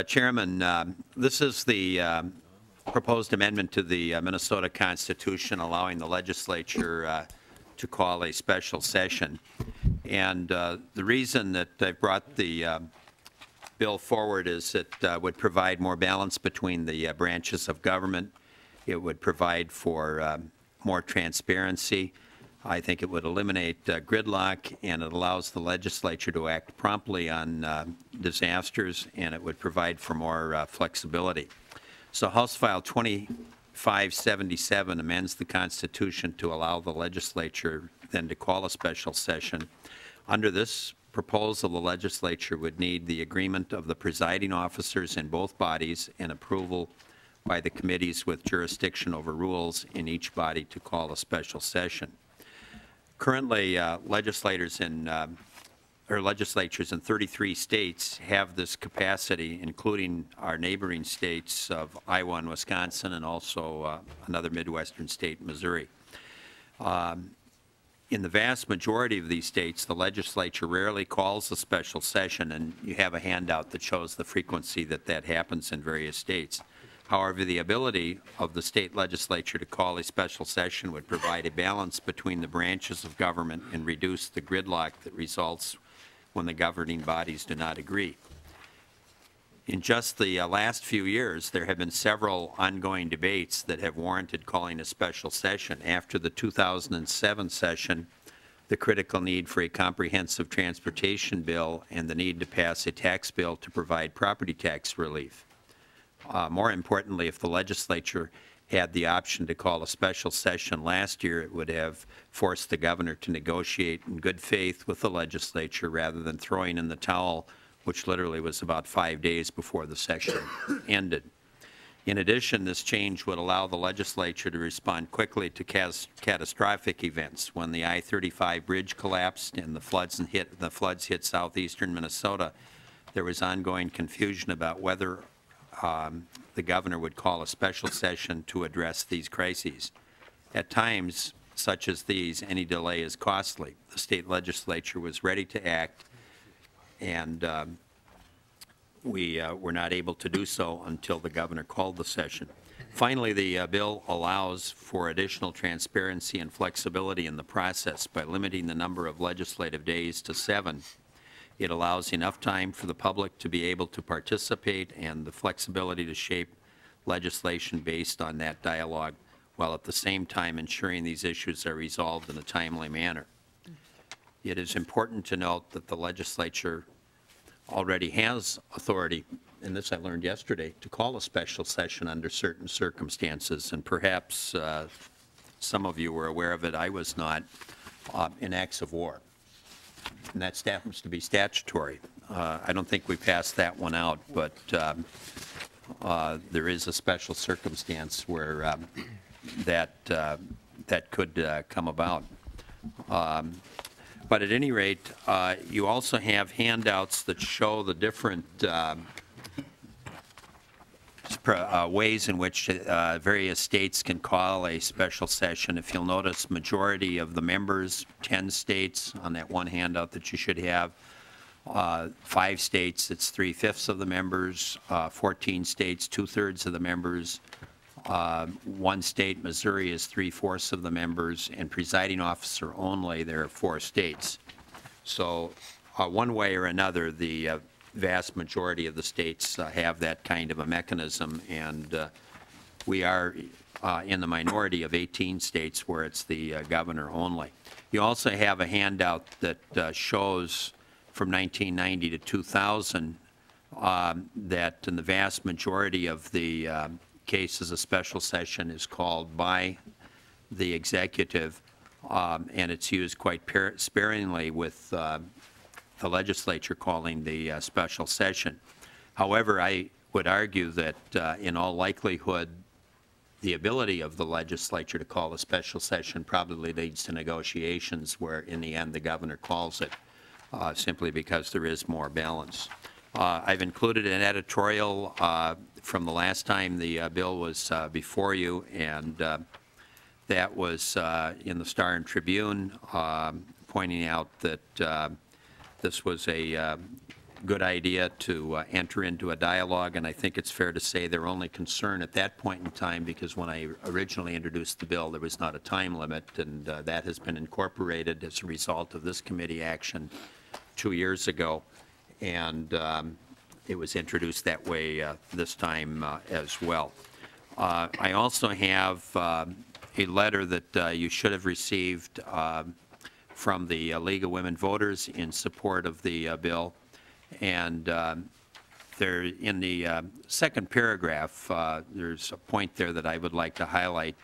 Chairman, this is the proposed amendment to the Minnesota Constitution allowing the legislature to call a special session. And the reason that I brought the bill forward is it would provide more balance between the branches of government. It would provide for more transparency. I think it would eliminate gridlock, and it allows the legislature to act promptly on disasters, and it would provide for more flexibility. So House File 2577 amends the Constitution to allow the legislature then to call a special session. Under this proposal, the legislature would need the agreement of the presiding officers in both bodies and approval by the committees with jurisdiction over rules in each body to call a special session. Currently, legislatures in 33 states have this capacity, including our neighboring states of Iowa and Wisconsin, and also another Midwestern state, Missouri. In the vast majority of these states, the legislature rarely calls a special session, and you have a handout that shows the frequency that that happens in various states. However, the ability of the state legislature to call a special session would provide a balance between the branches of government and reduce the gridlock that results when the governing bodies do not agree. In just the last few years, there have been several ongoing debates that have warranted calling a special session. After the 2007 session, the critical need for a comprehensive transportation bill and the need to pass a tax bill to provide property tax relief. More importantly, if the legislature had the option to call a special session last year, it would have forced the governor to negotiate in good faith with the legislature rather than throwing in the towel, which literally was about 5 days before the session ended. In addition, this change would allow the legislature to respond quickly to catastrophic events. When the I-35 bridge collapsed and the floods hit southeastern Minnesota, there was ongoing confusion about whether the governor would call a special session to address these crises. At times, such as these, any delay is costly. The state legislature was ready to act, and we were not able to do so until the governor called the session. Finally, the bill allows for additional transparency and flexibility in the process by limiting the number of legislative days to 7. It allows enough time for the public to be able to participate and the flexibility to shape legislation based on that dialogue, while at the same time ensuring these issues are resolved in a timely manner. It is important to note that the legislature already has authority, and this I learned yesterday, to call a special session under certain circumstances, and perhaps some of you were aware of it, I was not, in acts of war. And that happens to be statutory. I don't think we passed that one out, but there is a special circumstance where that could come about. But at any rate, you also have handouts that show the different ways in which various states can call a special session. If you'll notice, majority of the members, 10 states on that one handout that you should have. 5 states, it's 3/5 of the members. 14 states, 2/3 of the members. 1 state, Missouri, is 3/4 of the members, and presiding officer only, there are 4 states. So one way or another, the vast majority of the states have that kind of a mechanism, and we are in the minority of 18 states where it's the governor only. You also have a handout that shows from 1990 to 2000 that in the vast majority of the cases a special session is called by the executive, and it's used quite sparingly with the legislature calling the special session. However, I would argue that in all likelihood, the ability of the legislature to call a special session probably leads to negotiations where in the end the governor calls it simply because there is more balance. I've included an editorial from the last time the bill was before you, and that was in the Star and Tribune, pointing out that this was a good idea to enter into a dialogue, and I think it's fair to say their only concern at that point in time, because when I originally introduced the bill, there was not a time limit, and that has been incorporated as a result of this committee action 2 years ago, and it was introduced that way this time as well. I also have a letter that you should have received from the League of Women Voters in support of the bill. And there, in the second paragraph, there's a point there that I would like to highlight.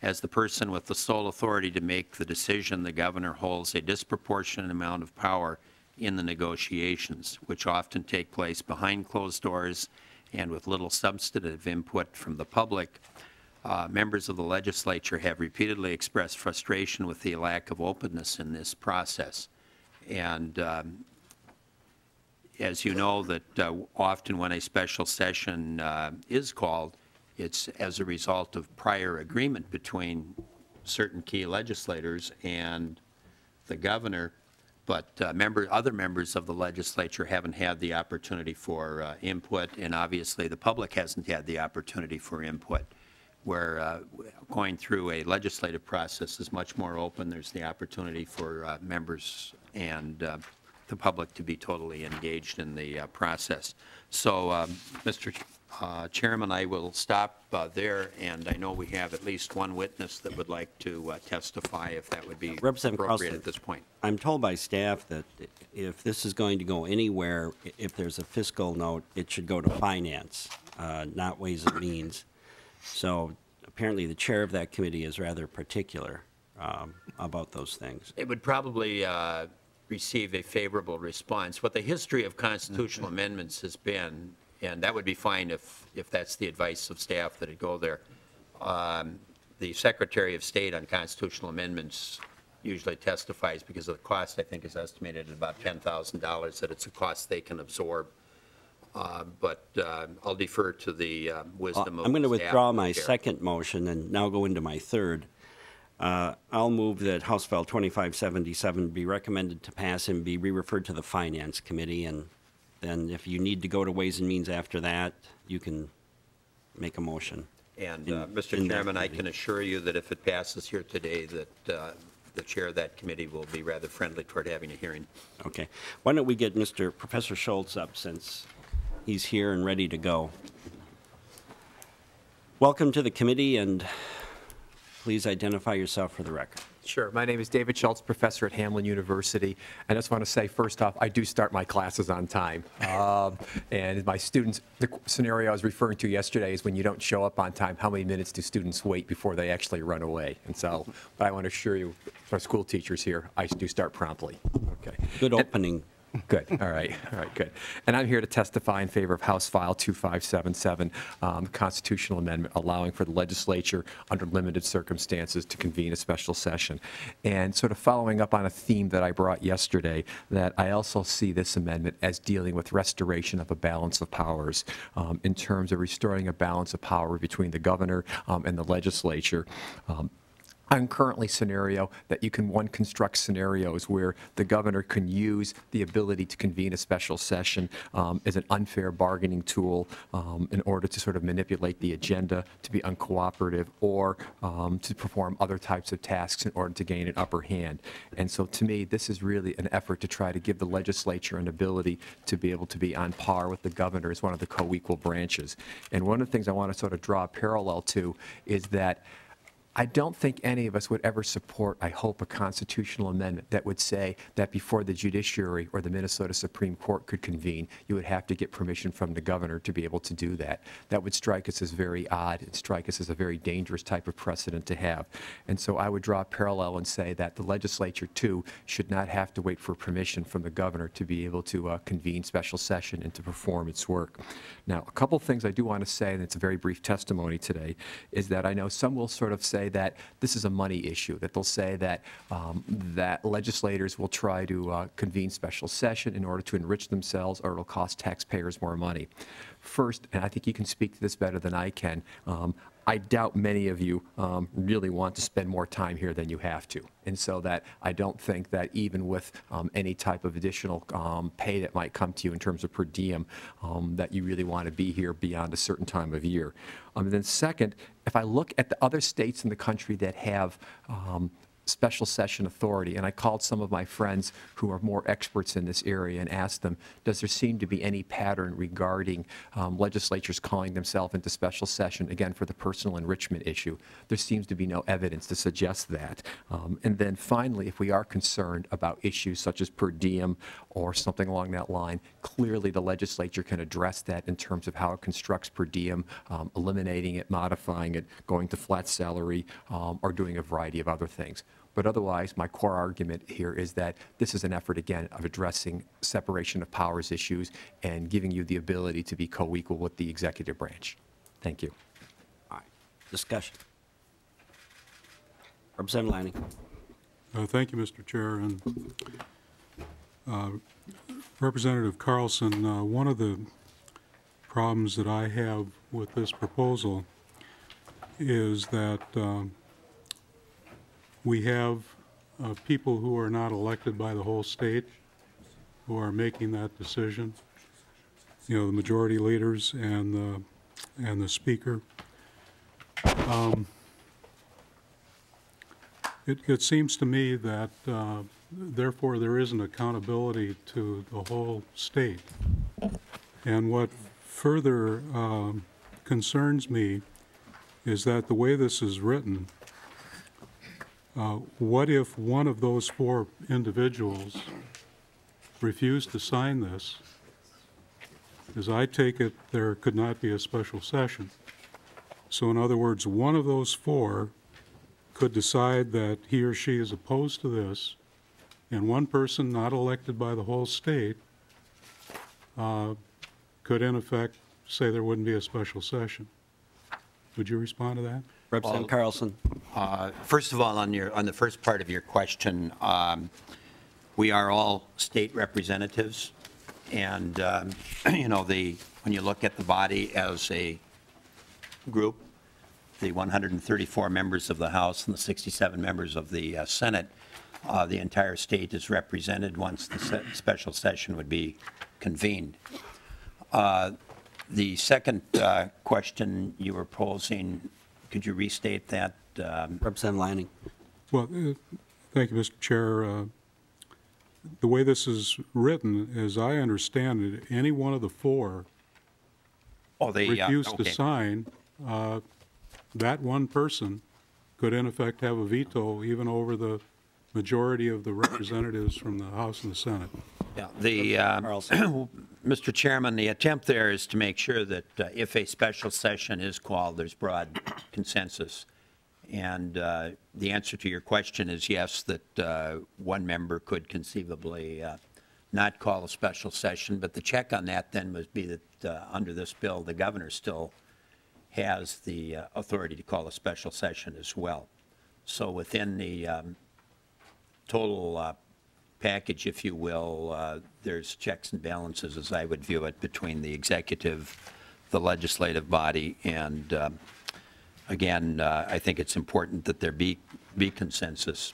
As the person with the sole authority to make the decision, the governor holds a disproportionate amount of power in the negotiations, which often take place behind closed doors and with little substantive input from the public. Members of the legislature have repeatedly expressed frustration with the lack of openness in this process. And as you know, that often when a special session is called, it's as a result of prior agreement between certain key legislators and the governor, but other members of the legislature haven't had the opportunity for input, and obviously the public hasn't had the opportunity for input. Where going through a legislative process is much more open. There's the opportunity for members and the public to be totally engaged in the process. So, Mr. Chairman, I will stop there, and I know we have at least one witness that would like to testify, if that would be appropriate at this point. I'm told by staff that if this is going to go anywhere, if there's a fiscal note, it should go to finance, not Ways and Means. So apparently the chair of that committee is rather particular about those things. It would probably receive a favorable response. What the history of constitutional amendments has been, and that would be fine if that's the advice of staff that it go there. The Secretary of State on constitutional amendments usually testifies, because of the cost, I think, is estimated at about $10,000, that it's a cost they can absorb. But I'll defer to the wisdom of I'm going to withdraw my chair. second motion and now go into my third. I'll move that House File 2577 be recommended to pass and be re-referred to the Finance Committee. And then if you need to go to Ways and Means after that, you can make a motion. And Mr. Chairman, I can assure you that if it passes here today, that the chair of that committee will be rather friendly toward having a hearing. Okay. Why don't we get Professor Schultz up, since he's here and ready to go. Welcome to the committee, and please identify yourself for the record. Sure. My name is David Schultz, professor at Hamline University. I just want to say, first off, I do start my classes on time. And my students, the scenario I was referring to yesterday is when you don't show up on time, how many minutes do students wait before they actually run away? And so, but I want to assure you, our school teachers here, I do start promptly. Okay. Good opening. Good. All right. All right. Good. And I'm here to testify in favor of House File 2577, constitutional amendment allowing for the legislature under limited circumstances to convene a special session. And sort of following up on a theme that I brought yesterday, that I also see this amendment as dealing with restoration of a balance of powers in terms of restoring a balance of power between the governor and the legislature. I'm currently scenario that you can construct scenarios where the governor can use the ability to convene a special session as an unfair bargaining tool in order to sort of manipulate the agenda, to be uncooperative, or to perform other types of tasks in order to gain an upper hand. And so to me, this is really an effort to try to give the legislature an ability to be able to be on par with the governor as one of the co-equal branches. And one of the things I want to sort of draw a parallel to is that I don't think any of us would ever support, I hope, a constitutional amendment that would say that before the judiciary or the Minnesota Supreme Court could convene, you would have to get permission from the governor to be able to do that. That would strike us as very odd and strike us as a very dangerous type of precedent to have. And so I would draw a parallel and say that the legislature, too, should not have to wait for permission from the governor to be able to convene special session and to perform its work. Now, a couple things I do want to say, and it's a very brief testimony today, is that I know some will sort of say that this is a money issue, that they'll say that that legislators will try to convene special session in order to enrich themselves, or it'll cost taxpayers more money. First, and I think you can speak to this better than I can, I doubt many of you really want to spend more time here than you have to. And so that I don't think that even with any type of additional pay that might come to you in terms of per diem, that you really want to be here beyond a certain time of year. And then second, if I look at the other states in the country that have special session authority, and I called some of my friends who are more experts in this area and asked them, does there seem to be any pattern regarding legislatures calling themselves into special session, again, for the personal enrichment issue? There seems to be no evidence to suggest that. And then finally, if we are concerned about issues such as per diem or something along that line, clearly the legislature can address that in terms of how it constructs per diem, eliminating it, modifying it, going to flat salary, or doing a variety of other things. But otherwise, my core argument here is that this is an effort, again, of addressing separation of powers issues and giving you the ability to be co-equal with the executive branch. Thank you. All right. Discussion. Representative Lanning. Thank you, Mr. Chair. And Representative Carlson, one of the problems that I have with this proposal is that we have people who are not elected by the whole state who are making that decision. You know, the majority leaders and the speaker. It seems to me that therefore there isn't accountability to the whole state. And what further concerns me is that the way this is written, what if one of those four individuals refused to sign this? As I take it, there could not be a special session. So in other words, one of those four could decide that he or she is opposed to this, and one person not elected by the whole state could in effect say there wouldn't be a special session. Would you respond to that? Representative Carlson. First of all, on the first part of your question, we are all state representatives, and you know, when you look at the body as a group, the 134 members of the House and the 67 members of the Senate, the entire state is represented once the special session would be convened. The second question you were posing, could you restate that? Representative Lanning. Well, thank you, Mr. Chair. The way this is written, as I understand it, any one of the four refused to sign, that one person could in effect have a veto even over the majority of the representatives from the House and the Senate. Yeah, Mr. Chairman, the attempt there is to make sure that if a special session is called, there's broad consensus. And the answer to your question is yes, that one member could conceivably not call a special session, but the check on that then must be that under this bill, the governor still has the authority to call a special session as well. So within the total package, if you will, there's checks and balances, as I would view it, between the executive, the legislative body, and again, I think it's important that there be consensus.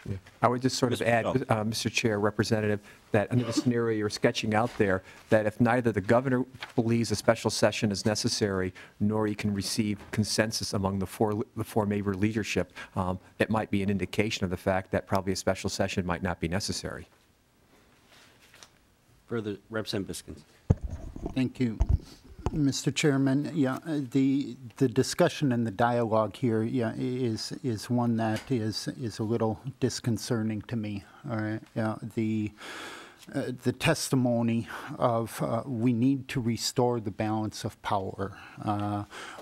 Yeah. I would just sort of add, Mr. Chair, Representative, that under the scenario you're sketching out there, that if neither the governor believes a special session is necessary, nor he can receive consensus among the four major leadership, it might be an indication of the fact that probably a special session might not be necessary. Further, Representative Biskins. Thank you, Mr. Chairman. Yeah, the discussion and the dialogue here, yeah, is one that is a little disconcerting to me. All right, yeah, the testimony of we need to restore the balance of power.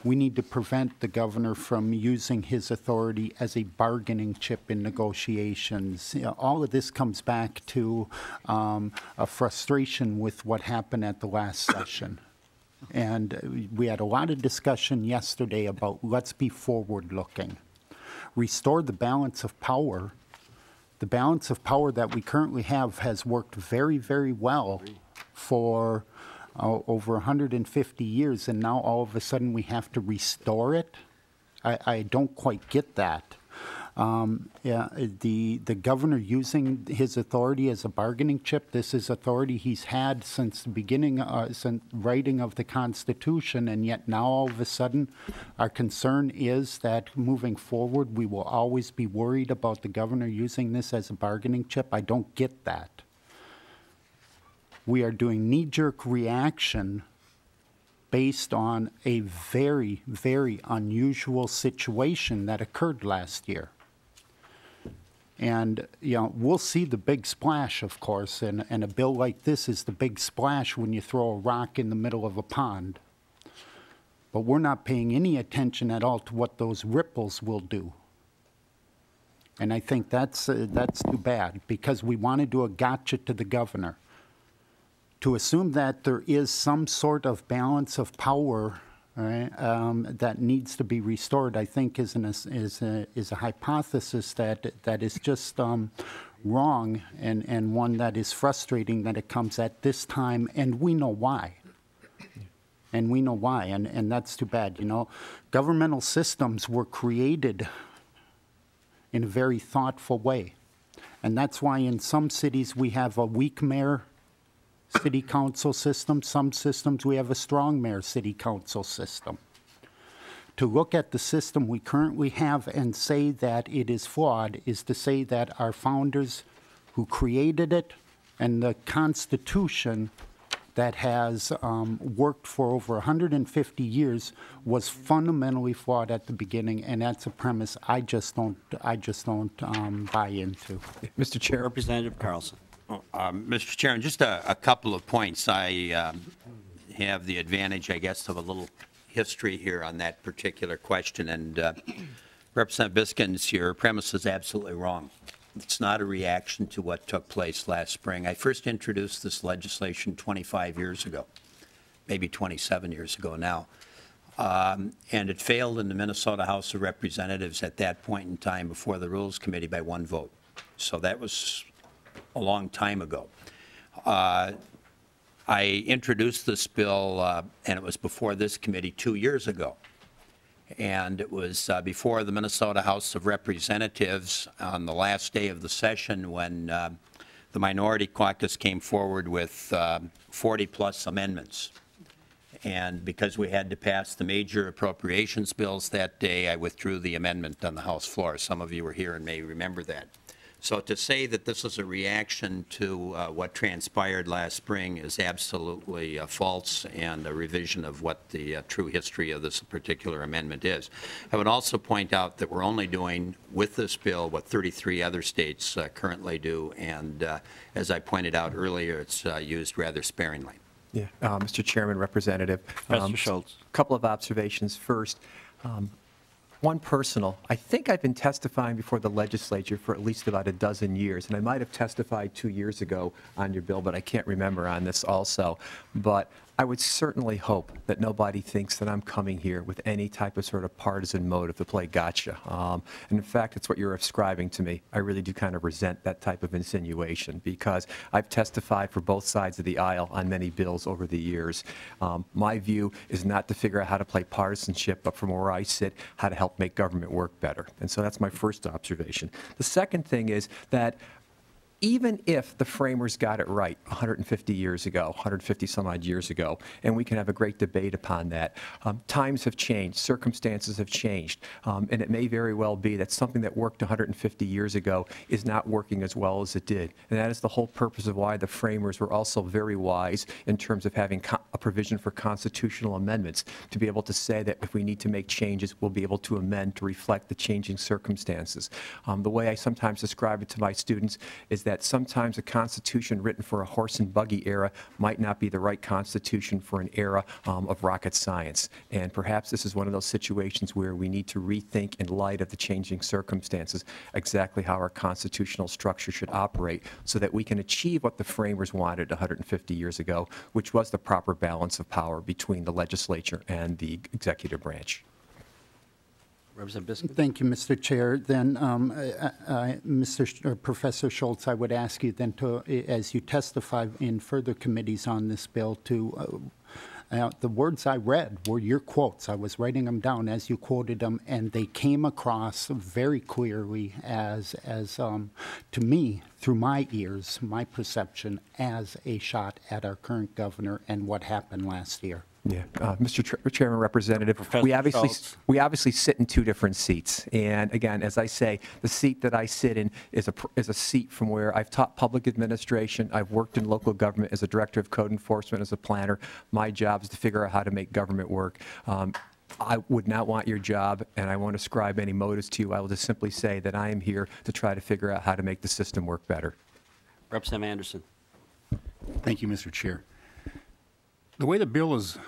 We need to prevent the governor from using his authority as a bargaining chip in negotiations. You know, all of this comes back to a frustration with what happened at the last session. And we had a lot of discussion yesterday about let's be forward-looking. Restore the balance of power. The balance of power that we currently have has worked very, very well for over 150 years, and now all of a sudden we have to restore it? I don't quite get that. Yeah, the governor using his authority as a bargaining chip, this is authority he's had since the beginning, since writing of the Constitution, and yet now all of a sudden our concern is that moving forward we will always be worried about the governor using this as a bargaining chip. I don't get that. We are doing knee-jerk reaction based on a very, very unusual situation that occurred last year. And, you know, we'll see the big splash, of course, and a bill like this is the big splash when you throw a rock in the middle of a pond. But we're not paying any attention at all to what those ripples will do. And I think that's too bad, because we want to do a gotcha to the governor. To assume that there is some sort of balance of power, right, that needs to be restored, I think is a hypothesis that is just wrong, and one that is frustrating that it comes at this time, and we know why. And we know why, and that's too bad. You know, governmental systems were created in a very thoughtful way, and that's why in some cities we have a weak mayor city council system. Some systems we have a strong mayor city council system. To look at the system we currently have and say that it is flawed is to say that our founders who created it and the Constitution that has worked for over 150 years was fundamentally flawed at the beginning, and that's a premise I just don't buy into. Mr. Chair. Representative Carlson. Mr. Chairman, just a couple of points. I have the advantage, I guess, of a little history here on that particular question. And Representative Biskins, your premise is absolutely wrong. It's not a reaction to what took place last spring. I first introduced this legislation 25 years ago, maybe 27 years ago now. And it failed in the Minnesota House of Representatives at that point in time before the Rules Committee by 1 vote. So that was a long time ago. I introduced this bill, and it was before this committee 2 years ago. And it was before the Minnesota House of Representatives on the last day of the session when the minority caucus came forward with 40-plus amendments. And because we had to pass the major appropriations bills that day, I withdrew the amendment on the House floor. Some of you were here and may remember that. So to say that this is a reaction to what transpired last spring is absolutely false and a revision of what the true history of this particular amendment is. I would also point out that we're only doing with this bill what 33 other states currently do, and as I pointed out earlier, it's used rather sparingly. Yeah, Mr. Chairman, Representative. Mr. Schultz. A couple of observations. First, one personal. I think I've been testifying before the legislature for at least about a dozen years, and I might have testified 2 years ago on your bill, but I can't remember on this also. But I would certainly hope that nobody thinks that I'm coming here with any type of sort of partisan motive to play gotcha. And in fact, it's what you're ascribing to me. I really do kind of resent that type of insinuation because I've testified for both sides of the aisle on many bills over the years. My view is not to figure out how to play partisanship, but from where I sit, how to help make government work better. And so that's my first observation. The second thing is that even if the framers got it right 150 years ago, 150 some odd years ago, and we can have a great debate upon that, times have changed, circumstances have changed, and it may very well be that something that worked 150 years ago is not working as well as it did. And that is the whole purpose of why the framers were also very wise in terms of having a provision for constitutional amendments to be able to say that if we need to make changes, we'll be able to amend to reflect the changing circumstances. The way I sometimes describe it to my students is that sometimes a constitution written for a horse and buggy era might not be the right constitution for an era of rocket science. And perhaps this is one of those situations where we need to rethink in light of the changing circumstances exactly how our constitutional structure should operate so that we can achieve what the framers wanted 150 years ago, which was the proper balance of power between the legislature and the executive branch. Representative Biscuit. Thank you, Mr. Chair. Then, Professor Schultz, I would ask you then to, as you testify in further committees on this bill, to the words I read were your quotes. I was writing them down as you quoted them, and they came across very clearly as to me, through my ears, my perception, as a shot at our current governor and what happened last year. Yeah, Mr. Chairman, Representative, Professor we obviously Schultz. sit in two different seats, and again, as I say, the seat that I sit in is a seat from where I've taught public administration. I've worked in local government as a director of code enforcement, as a planner. My job is to figure out how to make government work. I would not want your job, and I won't ascribe any motives to you. I will just simply say that I am here to try to figure out how to make the system work better. Representative Anderson. Thank you, Mr. Chair. The way the bill is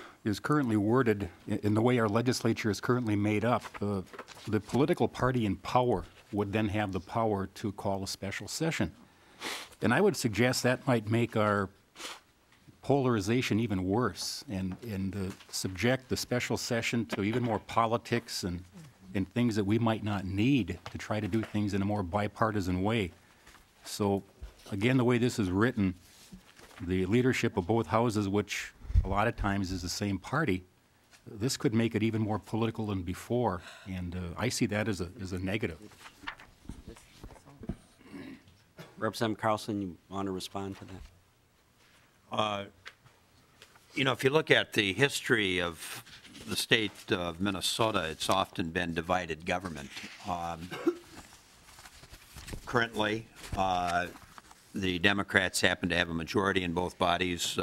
currently worded, in the way our legislature is currently made up, the political party in power would then have the power to call a special session. And I would suggest that might make our polarization even worse and subject the special session to even more politics and things that we might not need to try to do things in a more bipartisan way. So, again, the way this is written, the leadership of both houses, which a lot of times is the same party, this could make it even more political than before, and I see that as a negative. Representative Carlson, you want to respond to that? You know, if you look at the history of the state of Minnesota, it's often been divided government. Currently, the Democrats happen to have a majority in both bodies.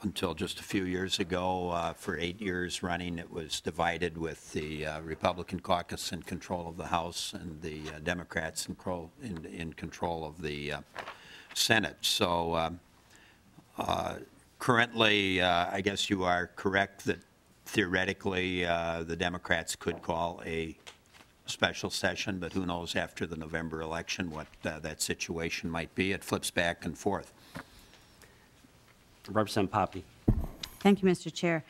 Until just a few years ago, for 8 years running, it was divided with the Republican caucus in control of the House and the Democrats in control of the Senate. So currently, I guess you are correct that theoretically the Democrats could call a special session, but who knows after the November election what that situation might be. It flips back and forth. Representative Poppy. Thank you, Mr. Chair.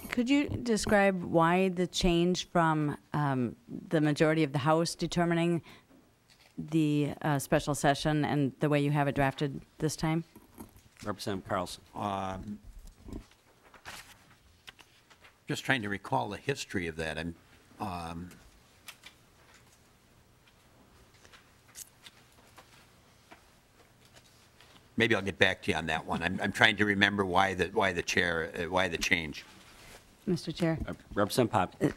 Could you describe why the change from the majority of the House determining the special session and the way you have it drafted this time? Representative Carlson. Just trying to recall the history of that. Maybe I'll get back to you on that one. I'm trying to remember why the change. Mr. Chair. Representative Poppy.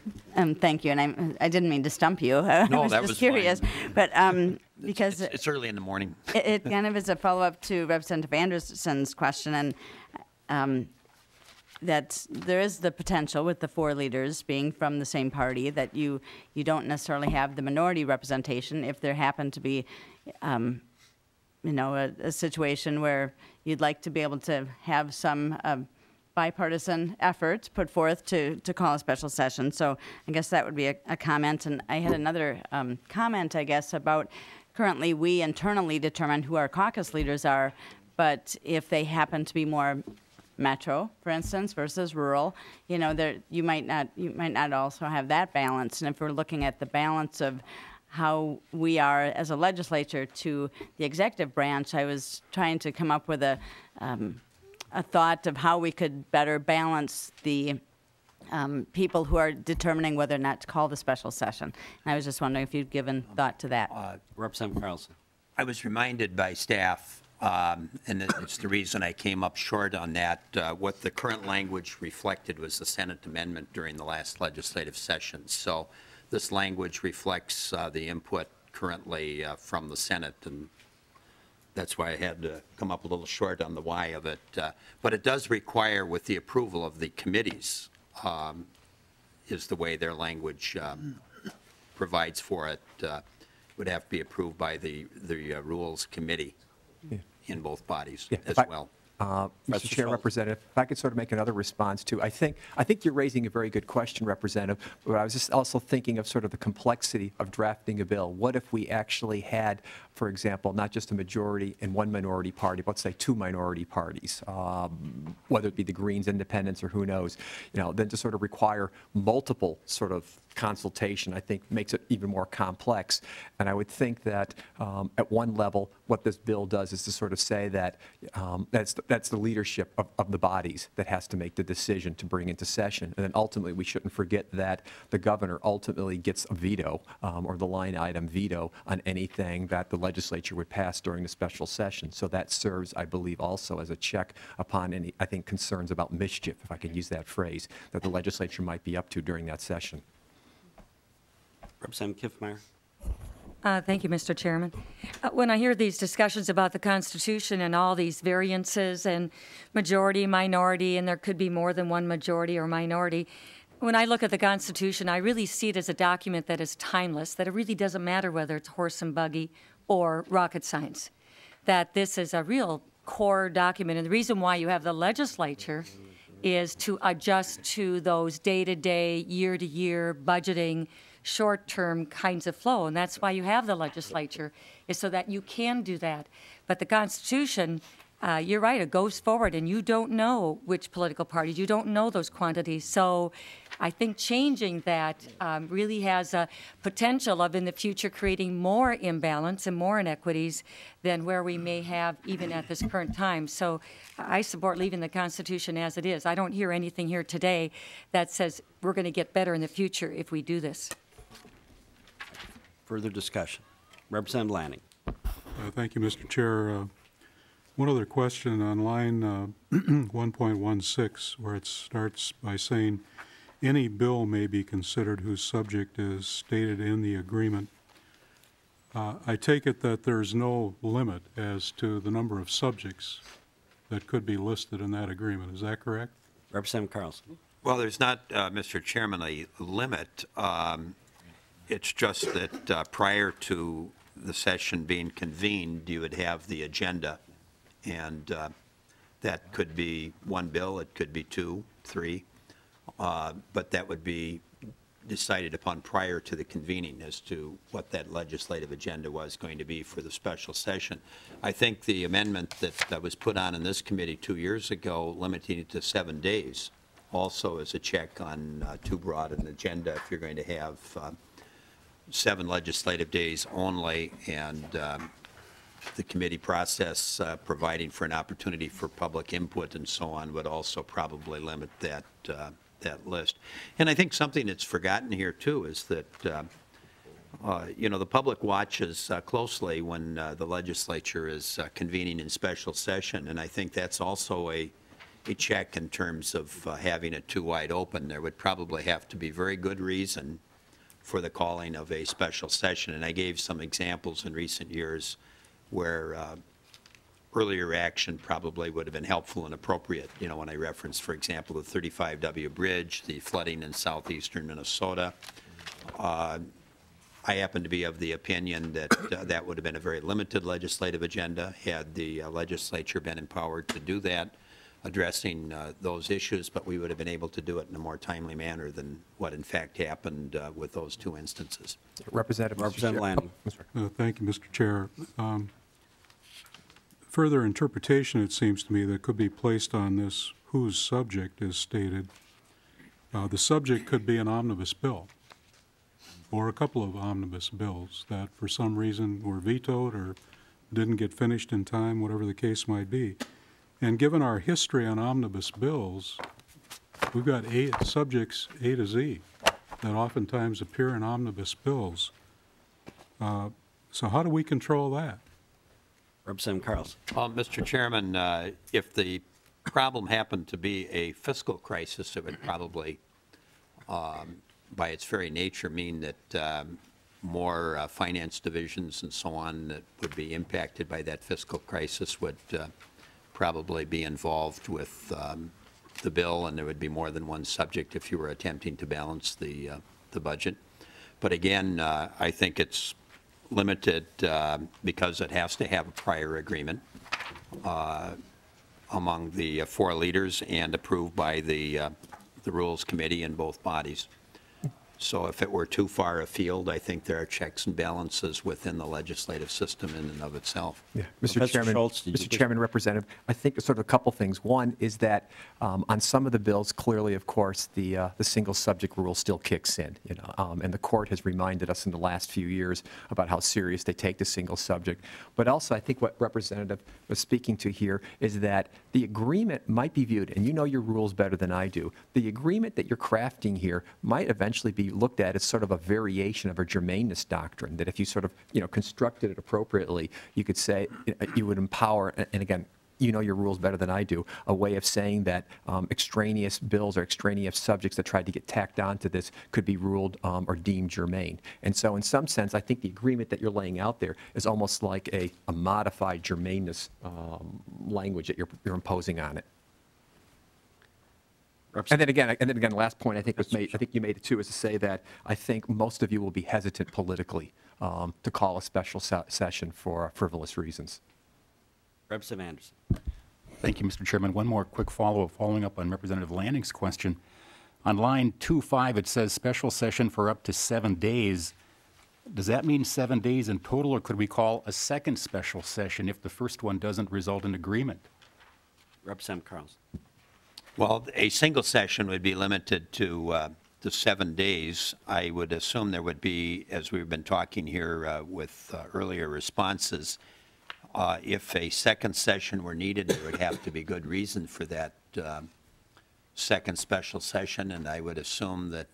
Thank you, and I didn't mean to stump you. No, I was that just was curious, fine. but because It's early in the morning. it kind of is a follow-up to Representative Anderson's question, and that there is the potential with the four leaders being from the same party that you don't necessarily have the minority representation if there happen to be a situation where you'd like to be able to have some bipartisan effort put forth to call a special session. So I guess that would be a comment. And I had another comment, I guess, about currently we internally determine who our caucus leaders are, but if they happen to be more metro, for instance, versus rural, you might not also have that balance. And if we're looking at the balance of how we are as a legislature to the executive branch, I was trying to come up with a thought of how we could better balance the people who are determining whether or not to call the special session. And I was just wondering if you'd given thought to that. Representative Carlson. I was reminded by staff, and it's the reason I came up short on that, what the current language reflected was the Senate amendment during the last legislative session. So this language reflects the input currently from the Senate, and that's why I had to come up a little short on the why of it. But it does require, with the approval of the committees, is the way their language provides for it. Would have to be approved by the Rules Committee in both bodies as well. Mr. Chair, Representative, if I could sort of make another response too. I think you're raising a very good question, Representative, but I was just also thinking of sort of the complexity of drafting a bill. What if we actually had, for example, not just a majority and one minority party, but let's say two minority parties, whether it be the Greens, Independents, or who knows, then to sort of require multiple sort of consultation, I think makes it even more complex. And I would think that at one level, what this bill does is to sort of say that that's the leadership of the bodies that has to make the decision to bring into session. And then ultimately, we shouldn't forget that the governor ultimately gets a veto or the line item veto on anything that the legislature would pass during the special session. So that serves, I believe, also as a check upon any, I think, concerns about mischief, if I could use that phrase, that the legislature might be up to during that session. Representative Kiffmeyer. Thank you, Mr. Chairman. When I hear these discussions about the Constitution and all these variances and majority, minority, and there could be more than one majority or minority, when I look at the Constitution, I really see it as a document that is timeless, that it really doesn't matter whether it's horse and buggy or rocket science, that this is a real core document. And the reason why you have the legislature is to adjust to those day-to-day, year-to-year budgeting, short-term kinds of flow, and that's why you have the legislature, is so that you can do that. But the Constitution, you're right, it goes forward, and you don't know which political parties, you don't know those quantities. So I think changing that really has a potential of, in the future, creating more imbalance and more inequities than where we may have even at this current time. So I support leaving the Constitution as it is. I don't hear anything here today that says we're going to get better in the future if we do this. Further discussion. Representative Lanning. Thank you, Mr. Chair. One other question on line 1.16, where it starts by saying, any bill may be considered whose subject is stated in the agreement. I take it that there's no limit as to the number of subjects that could be listed in that agreement. Is that correct? Representative Carlson. Well, there's not, Mr. Chairman, a limit. It's just that prior to the session being convened, you would have the agenda, and that could be one bill, it could be two, three, but that would be decided upon prior to the convening as to what that legislative agenda was going to be for the special session. I think the amendment that was put on in this committee 2 years ago, limiting it to 7 days, also is a check on too broad an agenda if you're going to have 7 legislative days only, and the committee process providing for an opportunity for public input and so on would also probably limit that list. And I think something that's forgotten here too is that you know, the public watches closely when the legislature is convening in special session, and I think that's also a check in terms of having it too wide open. There would probably have to be very good reason for the calling of a special session. And I gave some examples in recent years where earlier action probably would have been helpful and appropriate. You know, when I referenced, for example, the 35W bridge, the flooding in southeastern Minnesota. I happen to be of the opinion that that would have been a very limited legislative agenda had the legislature been empowered to do that, addressing those issues, but we would have been able to do it in a more timely manner than what in fact happened with those 2 instances. Representative Lanning. Thank you, Mr. Chair. Further interpretation, it seems to me, that could be placed on this whose subject is stated. The subject could be an omnibus bill or a couple of omnibus bills that for some reason were vetoed or didn't get finished in time, whatever the case might be. And given our history on omnibus bills, we've got subjects A to Z that oftentimes appear in omnibus bills. So how do we control that? Representative Carlson. Well, Mr. Chairman, if the problem happened to be a fiscal crisis, it would probably, by its very nature, mean that more finance divisions and so on that would be impacted by that fiscal crisis would probably be involved with the bill, and there would be more than one subject if you were attempting to balance the budget. But again, I think it's limited because it has to have a prior agreement among the 4 leaders and approved by the Rules Committee in both bodies. So if it were too far afield, I think there are checks and balances within the legislative system in and of itself. Yeah, Mr. Professor Chairman, Schultz, did you Mr. Chairman, Representative, I think sort of a couple things. One is that on some of the bills, clearly, of course, the single subject rule still kicks in, and the court has reminded us in the last few years about how serious they take the single subject. But also, I think what Representative was speaking to here is that the agreement might be viewed, and you know your rules better than I do, the agreement that you're crafting here might eventually be looked at as sort of a variation of a germaneness doctrine, that if you sort of, constructed it appropriately, you could say, you would empower, and again, you know your rules better than I do, a way of saying that extraneous bills or extraneous subjects that tried to get tacked onto this could be ruled or deemed germane. And so in some sense, I think the agreement that you're laying out there is almost like a modified germaneness language that you're imposing on it. And then again, last point I think was made. I think you made it too, is to say that I think most of you will be hesitant politically to call a special session for frivolous reasons. Representative Anderson. Thank you, Mr. Chairman. One more quick follow-up, following up on Representative Lanning's question. On line 2.5, it says special session for up to 7 days. Does that mean 7 days in total, or could we call a second special session if the first one doesn't result in agreement? Representative Carlson. Well, a single session would be limited to 7 days. I would assume there would be, as we've been talking here with earlier responses, if a second session were needed, there would have to be good reason for that second special session, and I would assume that,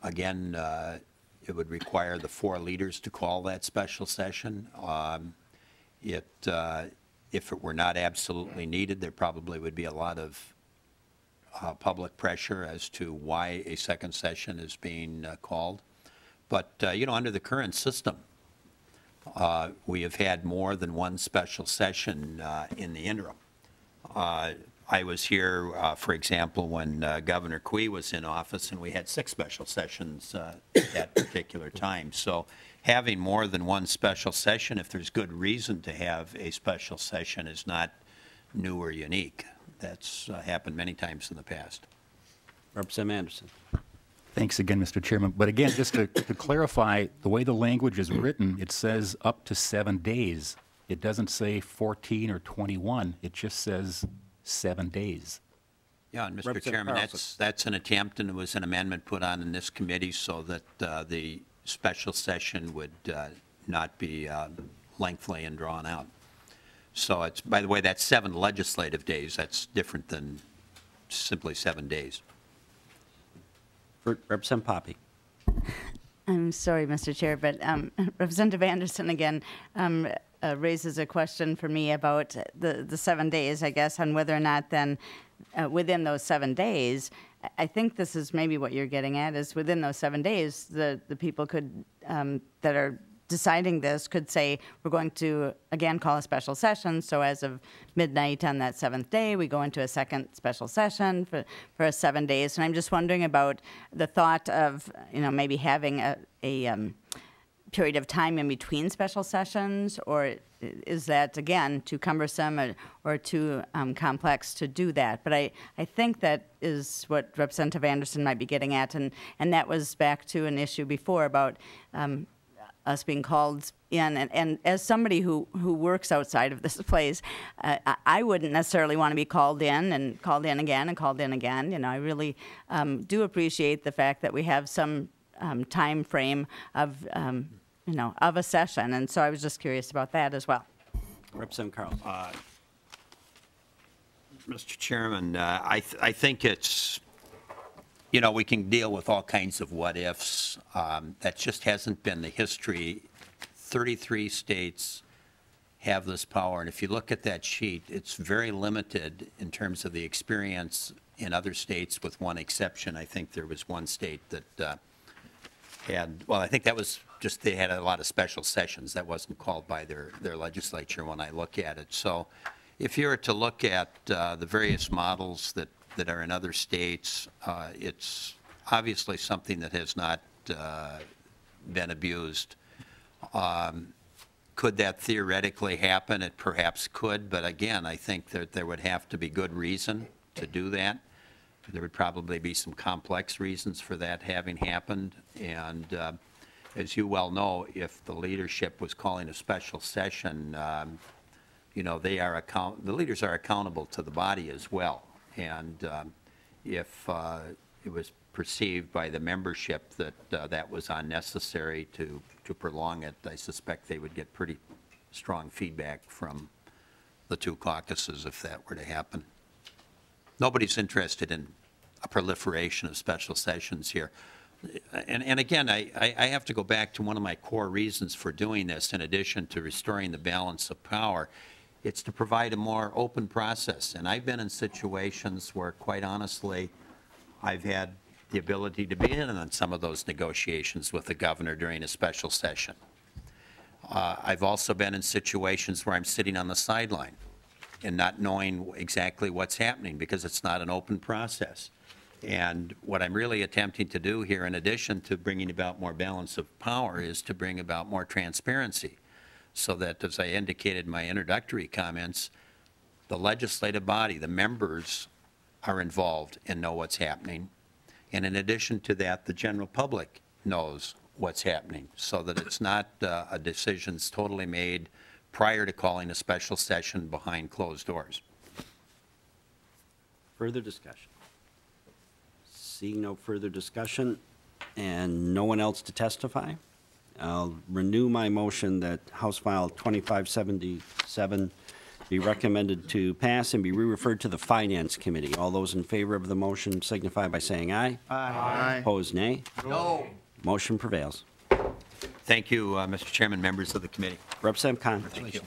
again, it would require the 4 leaders to call that special session. If it were not absolutely needed, there probably would be a lot of public pressure as to why a second session is being called. But, under the current system, we have had more than one special session in the interim. I was here, for example, when Governor Cui was in office, and we had 6 special sessions at that particular time. So having more than one special session, if there's good reason to have a special session, is not new or unique. That's happened many times in the past. Representative Anderson. Thanks again, Mr. Chairman. But again, just to clarify, the way the language is written, it says up to 7 days. It doesn't say 14 or 21. It just says 7 days. Yeah, and Mr. Chairman, that's an attempt, and it was an amendment put on in this committee so that the special session would not be lengthy and drawn out. So it's, by the way, that's 7 legislative days. That's different than simply 7 days. Representative Poppy. I'm sorry, Mr. Chair, but Representative Anderson again raises a question for me about the 7 days, I guess, on whether or not then within those 7 days, I think this is maybe what you're getting at, is within those 7 days, the people could, that are deciding this could say, we're going to, again, call a special session. So as of midnight on that 7th day, we go into a second special session for 7 days. And I'm just wondering about the thought of, maybe having a period of time in between special sessions, or is that, again, too cumbersome or too complex to do that? But I think that is what Representative Anderson might be getting at, and that was back to an issue before about us being called in. And as somebody who works outside of this place, I wouldn't necessarily want to be called in and called in again and called in again. I really do appreciate the fact that we have some time frame of, of a session. And so I was just curious about that as well. Representative Carlson. Mr. Chairman, I think it's, we can deal with all kinds of what-ifs. That just hasn't been the history. 33 states have this power, and if you look at that sheet, it's very limited in terms of the experience in other states, with one exception. I think there was one state that had, well, I think that was just, they had a lot of special sessions. That wasn't called by their legislature when I look at it. So if you were to look at the various models that are in other states, it's obviously something that has not been abused. Could that theoretically happen? It perhaps could, but again, I think that there would have to be good reason to do that. There would probably be some complex reasons for that having happened. And as you well know, if the leadership was calling a special session, you know, the leaders are accountable to the body as well. And if it was perceived by the membership that that was unnecessary to prolong it, I suspect they would get pretty strong feedback from the two caucuses if that were to happen. Nobody's interested in a proliferation of special sessions here. And again, I have to go back to one of my core reasons for doing this, in addition to restoring the balance of power. It's to provide a more open process. And I've been in situations where, quite honestly, I've had the ability to be in on some of those negotiations with the governor during a special session. I've also been in situations where I'm sitting on the sideline and not knowing exactly what's happening because it's not an open process. And what I'm really attempting to do here, in addition to bringing about more balance of power, is to bring about more transparency, so that, as I indicated in my introductory comments, the legislative body, the members, are involved and know what's happening. And in addition to that, the general public knows what's happening, so that it's not a decision's totally made prior to calling a special session behind closed doors. Further discussion? Seeing no further discussion and no one else to testify, I'll renew my motion that House File 2577 be recommended to pass and be re-referred to the Finance Committee. All those in favor of the motion signify by saying aye. Aye. Opposed, nay. No. Motion prevails. Thank you, Mr. Chairman, members of the committee. Representative Khan. Thank you.